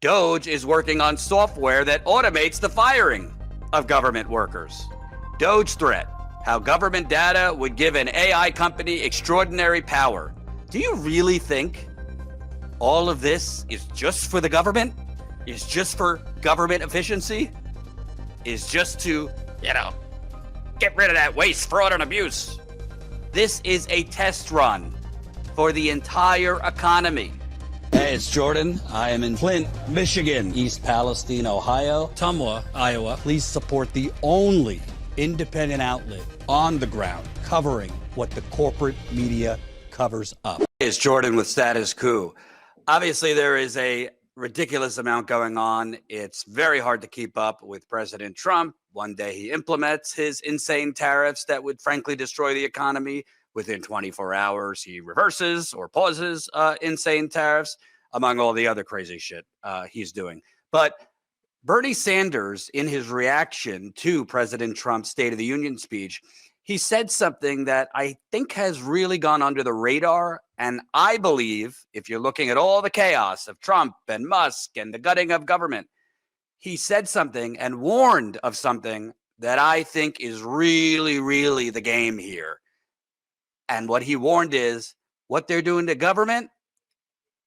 DOGE is working on software that automates the firing of government workers. DOGE threat, how government data would give an AI company extraordinary power. Do you really think all of this is just for the government? Is just for government efficiency? Is just to, get rid of that waste, fraud, and abuse? This is a test run for the entire economy. Hey, it's Jordan. I am in Flint, Michigan, East Palestine, Ohio, Tumwa, Iowa. Please support the only independent outlet on the ground covering what the corporate media covers up. It's Jordan with Status Coup. Obviously, there is a ridiculous amount going on. It's very hard to keep up with President Trump. One day he implements his insane tariffs that would frankly destroy the economy. Within 24 hours, he reverses or pauses insane tariffs, among all the other crazy shit he's doing. But Bernie Sanders, in his reaction to President Trump's State of the Union speech, he said something that I think has really gone under the radar. And I believe, if you're looking at all the chaos of Trump and Musk and the gutting of government, he said something and warned of something that I think is really, really the game here. And what he warned is what they're doing to government,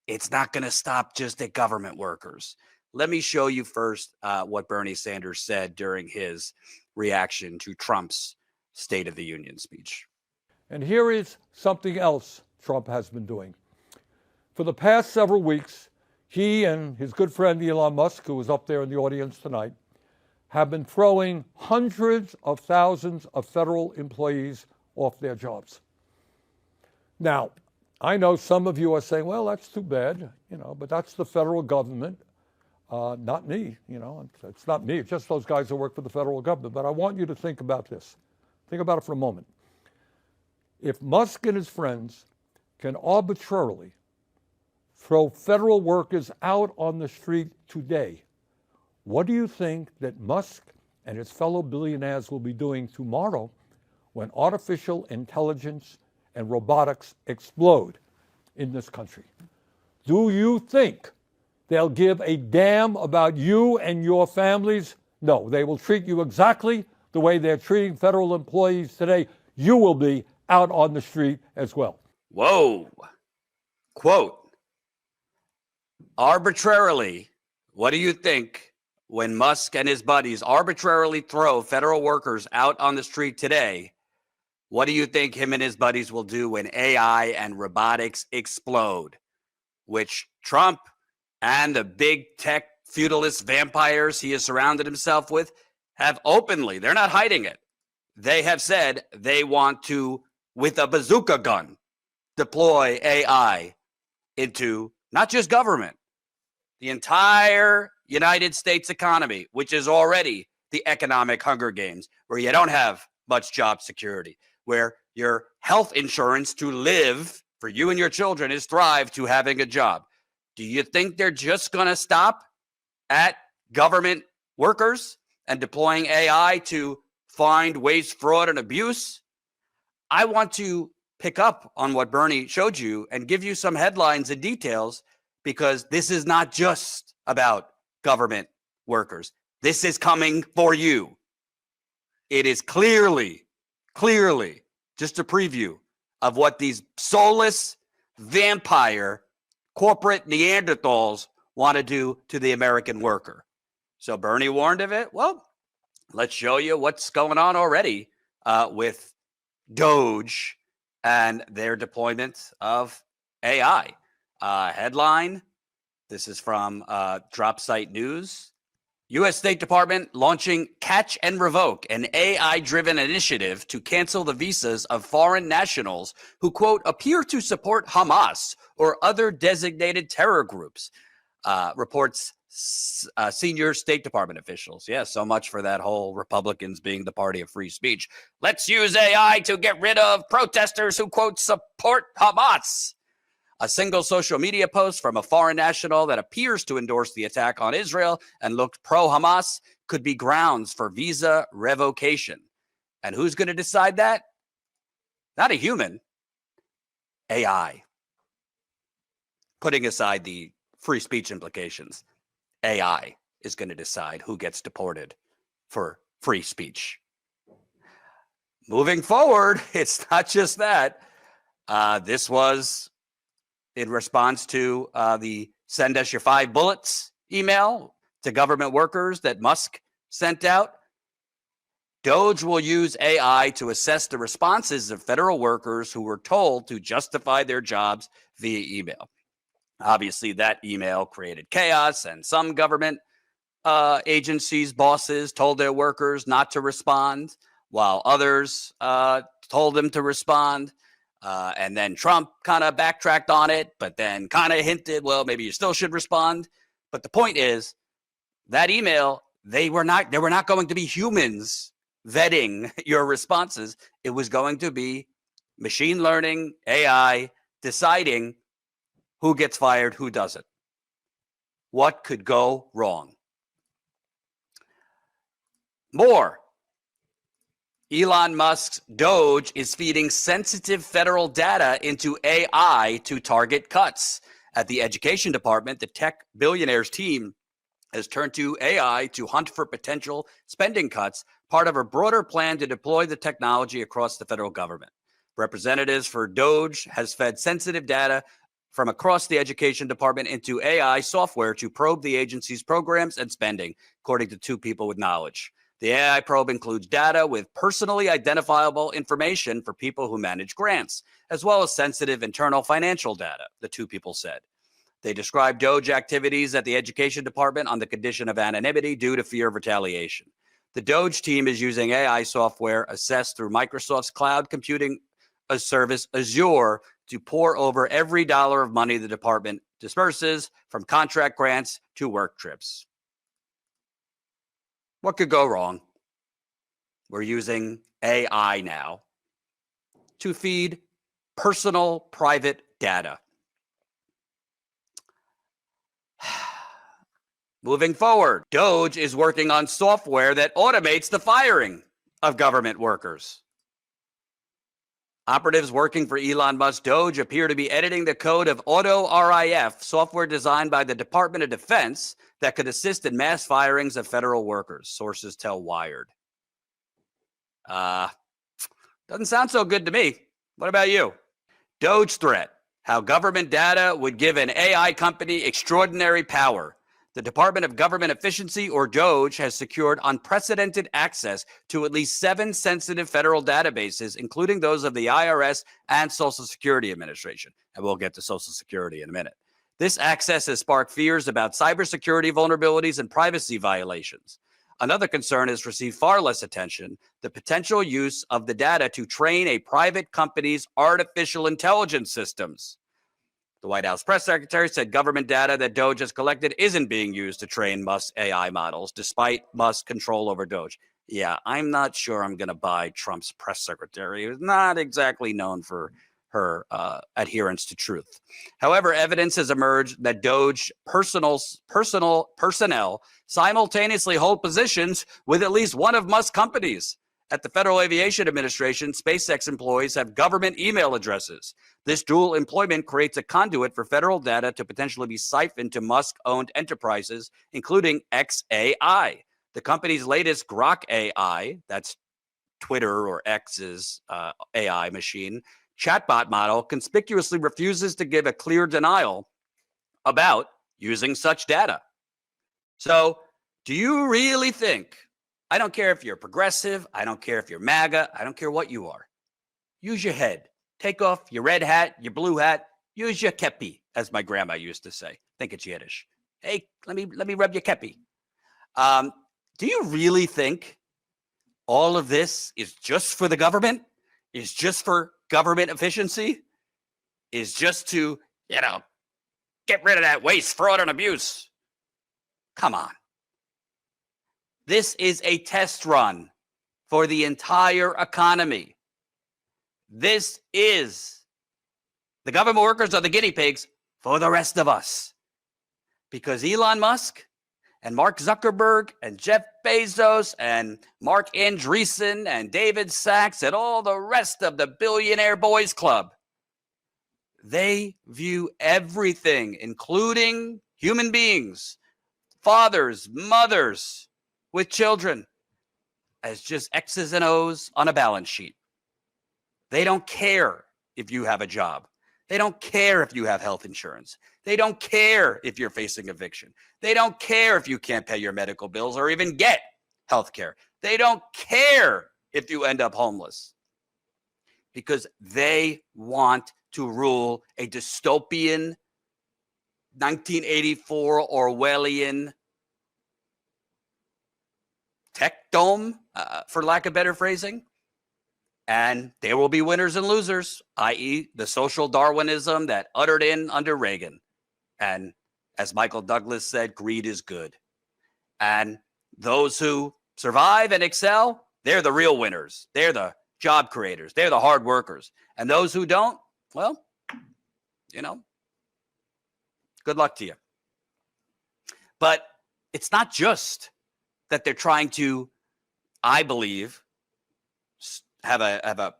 it's not going to stop just at government workers. Let me show you first what Bernie Sanders said during his reaction to Trump's State of the Union speech. And here is something else Trump has been doing. For the past several weeks, he and his good friend Elon Musk, who was up there in the audience tonight, have been throwing hundreds of thousands of federal employees off their jobs. Now, I know some of you are saying, well, that's too bad, but that's the federal government, not me, it's not me, it's just those guys who work for the federal government. But I want you to think about this. Think about it for a moment. If Musk and his friends can arbitrarily throw federal workers out on the street today, what do you think that Musk and his fellow billionaires will be doing tomorrow when artificial intelligence and robotics explode in this country? Do you think they'll give a damn about you and your families? No, they will treat you exactly the way they're treating federal employees today. You will be out on the street as well. Whoa. Quote, arbitrarily, what do you think when Musk and his buddies arbitrarily throw federal workers out on the street today? What do you think him and his buddies will do when AI and robotics explode? Which Trump and the big tech feudalist vampires he has surrounded himself with have openly, they're not hiding it. They have said they want to, with a bazooka gun, deploy AI into not just government, the entire United States economy, which is already the economic Hunger Games, where you don't have much job security, where your health insurance to live for you and your children is thrive to having a job. Do you think they're just going to stop at government workers and deploying AI to find waste, fraud, and abuse? I want to pick up on what Bernie showed you and give you some headlines and details, because this is not just about government workers. This is coming for you. It is clearly just a preview of what these soulless vampire corporate Neanderthals want to do to the American worker. So Bernie warned of it. Well, let's show you what's going on already with DOGE and their deployment of AI. Headline, this is from Drop Site News. U.S. State Department launching Catch and Revoke, an AI-driven initiative to cancel the visas of foreign nationals who, quote, appear to support Hamas or other designated terror groups, reports senior State Department officials. Yeah, so much for that whole Republicans being the party of free speech. Let's use AI to get rid of protesters who, quote, support Hamas. A single social media post from a foreign national that appears to endorse the attack on Israel and looked pro-Hamas could be grounds for visa revocation. And who's going to decide that? Not a human. AI. Putting aside the free speech implications. AI is going to decide who gets deported for free speech. Moving forward, it's not just that. This was in response to the send us your 5 bullets email to government workers that Musk sent out. DOGE will use AI to assess the responses of federal workers who were told to justify their jobs via email. Obviously, that email created chaos, and some government agencies' bosses told their workers not to respond, while others told them to respond. And then Trump kind of backtracked on it, but then kind of hinted, well, maybe you still should respond. But the point is, that email, there were not going to be humans vetting your responses. It was going to be machine learning, AI, deciding who gets fired, who doesn't. What could go wrong? More. Elon Musk's DOGE is feeding sensitive federal data into AI to target cuts. At the education department, the tech billionaire's team has turned to AI to hunt for potential spending cuts, part of a broader plan to deploy the technology across the federal government. Representatives for DOGE has fed sensitive data from across the education department into AI software to probe the agency's programs and spending, according to 2 people with knowledge. The AI probe includes data with personally identifiable information for people who manage grants, as well as sensitive internal financial data, the 2 people said. They described DOGE activities at the education department on the condition of anonymity due to fear of retaliation. The DOGE team is using AI software assessed through Microsoft's cloud computing service, Azure, to pour over every dollar of money the department disperses, from contract grants to work trips. What could go wrong? We're using AI now to feed personal private data. Moving forward, DOGE is working on software that automates the firing of government workers. Operatives working for Elon Musk DOGE appear to be editing the code of AutoRIF, software designed by the Department of Defense that could assist in mass firings of federal workers, sources tell Wired. Doesn't sound so good to me. What about you? DOGE threat, how government data would give an AI company extraordinary power. The Department of Government Efficiency, or DOGE, has secured unprecedented access to at least 7 sensitive federal databases, including those of the IRS and Social Security Administration. And we'll get to Social Security in a minute. This access has sparked fears about cybersecurity vulnerabilities and privacy violations. Another concern has received far less attention: the potential use of the data to train a private company's artificial intelligence systems. The White House press secretary said government data that DOGE has collected isn't being used to train Musk's AI models, despite Musk's control over DOGE. Yeah, I'm not sure I'm going to buy Trump's press secretary, who's not exactly known for her adherence to truth. However, evidence has emerged that DOGE personnel simultaneously hold positions with at least one of Musk's companies. At the Federal Aviation Administration, SpaceX employees have government email addresses. This dual employment creates a conduit for federal data to potentially be siphoned to Musk-owned enterprises, including xAI. The company's latest Grok AI, that's Twitter or X's AI machine, chatbot model, conspicuously refuses to give a clear denial about using such data. So, do you really think, I don't care if you're progressive, I don't care if you're MAGA, I don't care what you are, use your head. Take off your red hat, your blue hat, use your kepi, as my grandma used to say. I think it's Yiddish. Hey, let me rub your kepi. Do you really think all of this is just for the government? Is just for government efficiency? Is just to, get rid of that waste, fraud, and abuse? Come on. This is a test run for the entire economy. This is, the government workers are the guinea pigs for the rest of us. Because Elon Musk and Mark Zuckerberg and Jeff Bezos and Mark Andreessen and David Sachs and all the rest of the billionaire boys club, they view everything, including human beings, fathers, mothers with children as just X's and O's on a balance sheet. They don't care if you have a job. They don't care if you have health insurance. They don't care if you're facing eviction. They don't care if you can't pay your medical bills or even get health care. They don't care if you end up homeless, because they want to rule a dystopian 1984 Orwellian tech dome, for lack of better phrasing. And there will be winners and losers, i.e. the social Darwinism that uttered in under Reagan. And as Michael Douglas said, greed is good. And those who survive and excel, they're the real winners. They're the job creators. They're the hard workers. And those who don't, well, good luck to you. But it's not just that they're trying to, I believe, have a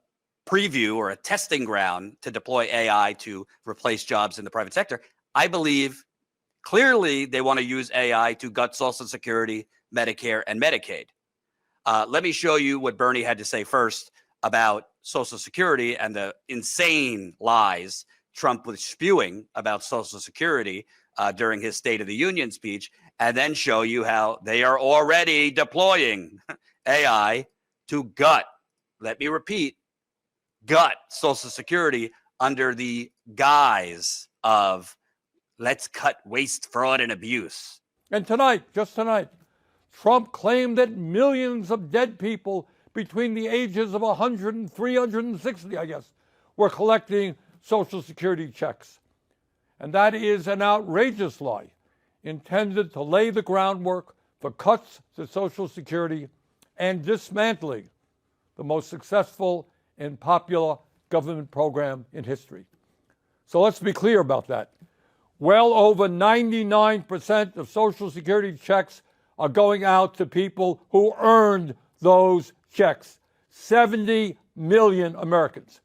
preview or a testing ground to deploy AI to replace jobs in the private sector. I believe clearly they want to use AI to gut Social Security, Medicare, and Medicaid. Let me show you what Bernie had to say first about Social Security and the insane lies Trump was spewing about Social Security during his State of the Union speech, and then show you how they are already deploying AI to gut, let me repeat, gut Social Security under the guise of let's cut waste, fraud, and abuse. And tonight, just tonight, Trump claimed that millions of dead people between the ages of 100 and 360, I guess, were collecting Social Security checks. And that is an outrageous lie intended to lay the groundwork for cuts to Social Security and dismantling the most successful and popular government program in history. So let's be clear about that. Well over 99% of Social Security checks are going out to people who earned those checks. 70 million Americans.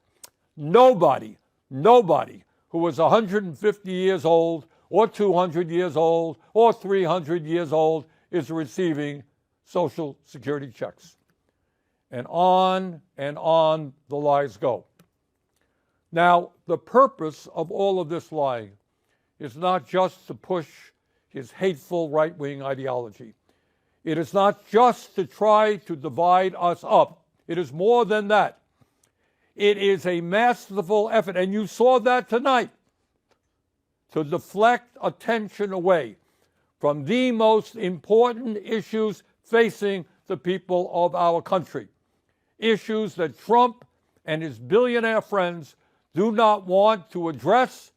Nobody who was 150 years old or 200 years old or 300 years old is receiving Social Security checks. And on the lies go. Now, the purpose of all of this lying is not just to push his hateful right-wing ideology. It is not just to try to divide us up. It is more than that. It is a masterful effort, and you saw that tonight, to deflect attention away from the most important issues facing the people of our country. Issues that Trump and his billionaire friends do not want to address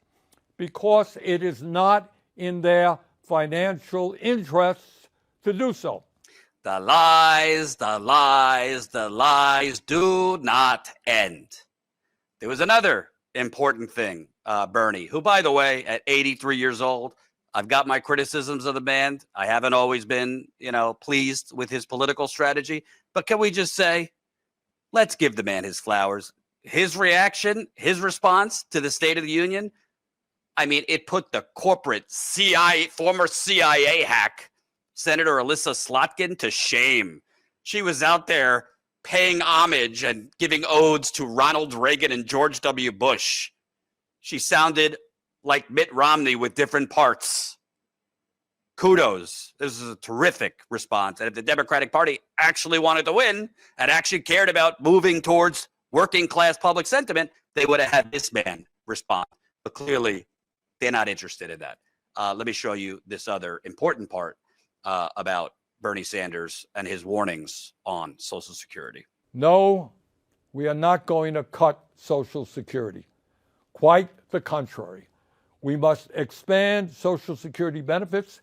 because it is not in their financial interests to do so. The lies, the lies, the lies do not end. There was another important thing, Bernie, who, by the way, at 83 years old, I've got my criticisms of the man. I haven't always been, pleased with his political strategy. But can we just say, let's give the man his flowers. His reaction, his response to the State of the Union, I mean, it put the corporate former CIA hack, Senator Alyssa Slotkin, to shame. She was out there paying homage and giving odes to Ronald Reagan and George W. Bush. She sounded like Mitt Romney with different parts. Kudos. This is a terrific response. And if the Democratic Party actually wanted to win and actually cared about moving towards working class public sentiment, they would have had this man respond. But clearly, they're not interested in that. Let me show you this other important part about Bernie Sanders and his warnings on Social Security. No, we are not going to cut Social Security. Quite the contrary. We must expand Social Security benefits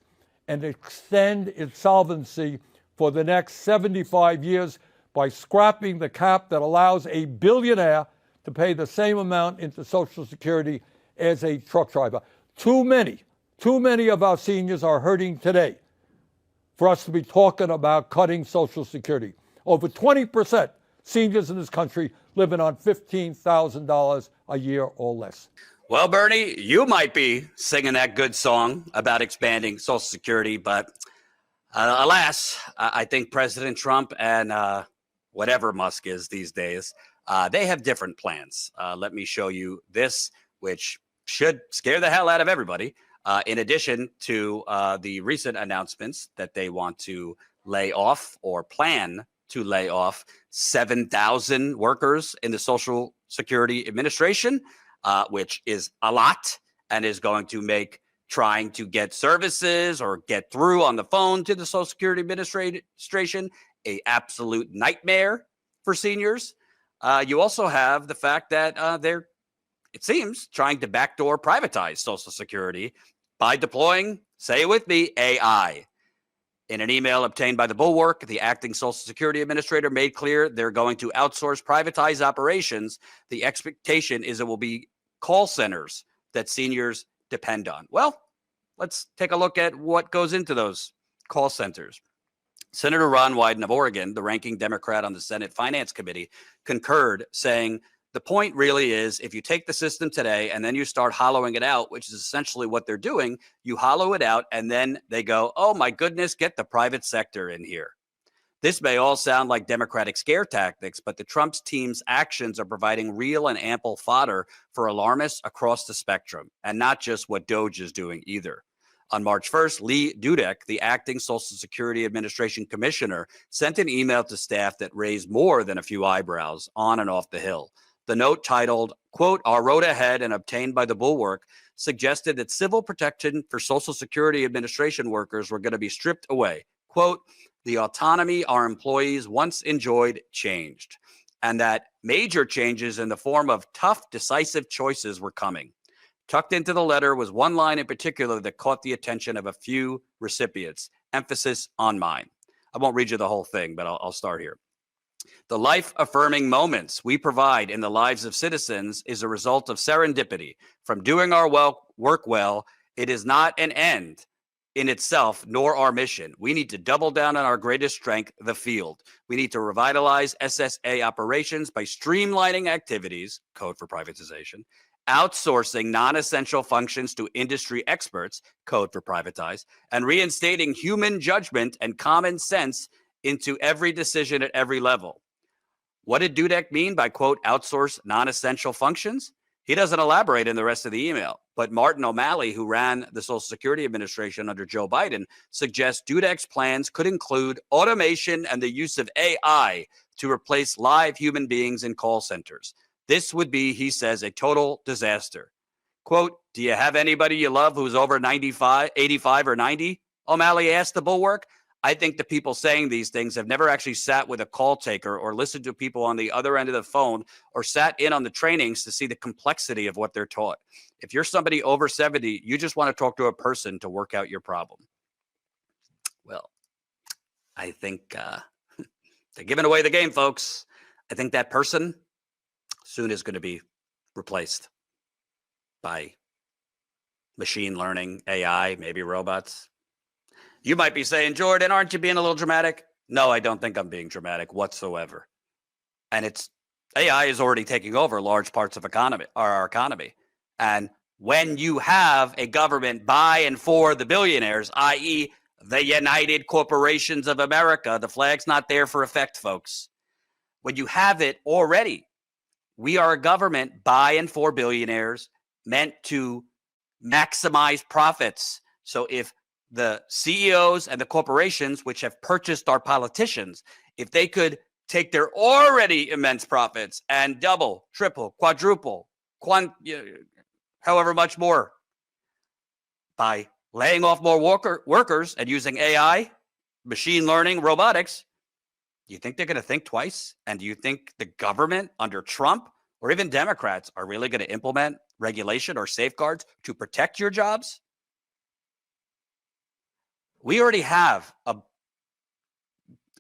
and extend its solvency for the next 75 years by scrapping the cap that allows a billionaire to pay the same amount into Social Security as a truck driver. Too many of our seniors are hurting today for us to be talking about cutting Social Security. Over 20% seniors in this country living on $15,000 a year or less. Well, Bernie, you might be singing that good song about expanding Social Security, but alas, I think President Trump and whatever Musk is these days, they have different plans. Let me show you this, which should scare the hell out of everybody. In addition to the recent announcements that they want to lay off or plan to lay off 7,000 workers in the Social Security Administration, which is a lot and is going to make trying to get services or get through on the phone to the Social Security Administration a absolute nightmare for seniors. You also have the fact that they're, it seems, trying to backdoor privatize Social Security by deploying, say it with me, AI. In an email obtained by the Bulwark, the acting Social Security Administrator made clear they're going to outsource privatized operations. The expectation is it will be call centers that seniors depend on. Well, let's take a look at what goes into those call centers. Senator Ron Wyden of Oregon, the ranking Democrat on the Senate Finance Committee, concurred, saying the point really is if you take the system today and then you start hollowing it out, which is essentially what they're doing, you hollow it out and then they go, oh my goodness, get the private sector in here. This may all sound like Democratic scare tactics, but the Trump's team's actions are providing real and ample fodder for alarmists across the spectrum, and not just what DOGE is doing either. On March 1st, Lee Dudek, the acting Social Security Administration commissioner, sent an email to staff that raised more than a few eyebrows on and off the Hill. The note, titled, quote, "Our road ahead and obtained by the Bulwark," suggested that civil protection for Social Security Administration workers were going to be stripped away. Quote, "The autonomy our employees once enjoyed changed," and that major changes in the form of tough, decisive choices were coming. Tucked into the letter was one line in particular that caught the attention of a few recipients, emphasis on mine. I won't read you the whole thing, but I'll start here. "The life-affirming moments we provide in the lives of citizens is a result of serendipity. From doing our work well, it is not an end in itself, nor our mission. We need to double down on our greatest strength, the field. We need to revitalize SSA operations by streamlining activities," code for privatization, "outsourcing non-essential functions to industry experts," code for privatize, "and reinstating human judgment and common sense into every decision at every level." What did Dudek mean by, quote, "outsource non-essential functions"? He doesn't elaborate in the rest of the email, but Martin O'Malley, who ran the Social Security Administration under Joe Biden, suggests Dudek's plans could include automation and the use of AI to replace live human beings in call centers. This would be, he says, a total disaster. Quote, "Do you have anybody you love who's over 95, 85 or 90? O'Malley asked the Bulwark. I think the people saying these things have never actually sat with a call taker or listened to people on the other end of the phone or sat in on the trainings to see the complexity of what they're taught. If you're somebody over 70, you just want to talk to a person to work out your problem." Well, I think they're giving away the game, folks. I think that person soon is going to be replaced by machine learning, AI, maybe robots. You might be saying, Jordan, aren't you being a little dramatic? No, I don't think I'm being dramatic whatsoever. And it's AI is already taking over large parts of our economy. And when you have a government by and for the billionaires, i.e., the United Corporations of America, the flag's not there for effect, folks. When you have it already, we are a government by and for billionaires meant to maximize profits. So if the CEOs and the corporations which have purchased our politicians, if they could take their already immense profits and double, triple, quadruple, however much more by laying off more workers and using AI, machine learning, robotics, do you think they're going to think twice? And do you think the government under Trump or even Democrats are really going to implement regulation or safeguards to protect your jobs? We already have a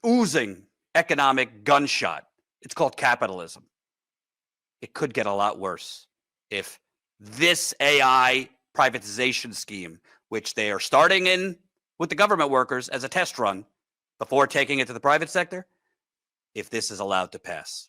oozing economic gunshot. It's called capitalism. It could get a lot worse if this AI privatization scheme, which they are starting in with the government workers as a test run before taking it to the private sector, if this is allowed to pass.